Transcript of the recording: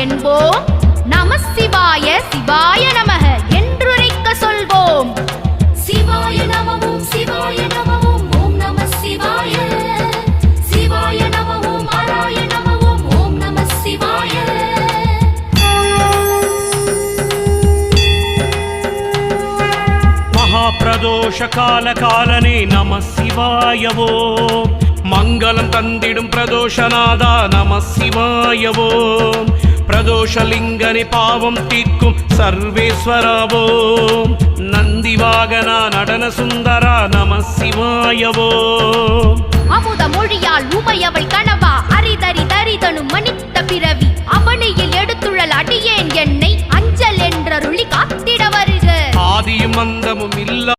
என்போம். நம சிவாய சிவாய நமக என்றுரைக்க சொல்வோம். சிவாய நமவும் சிவாய நமவும் ஓம் நம சிவாய. சிவாய நமவும் ஹராய நமவும் ஓம் நம சிவாய. மகாபிரதோஷ கால காலனே நம சிவாயவோ. மங்களம் தந்திடும் பிரதோஷநாதா நம சிவாயவோ. பிரதோஷலிங்கனே பாவம் தீர்க்கும் சர்வேஸ்வரவோ. நந்திவாகனா நடன சுந்தரா நம சிவாயவோ. அமுத மொழியால் உமையவள் கணவா அரிதரி தரிதனும் மனித்த பிறவி அவனியில் எடுத்துழல் அடியேன் என்னை அஞ்சல் என்றருளி காத்திட வருக. ஆதியும் அந்தமும் இல்ல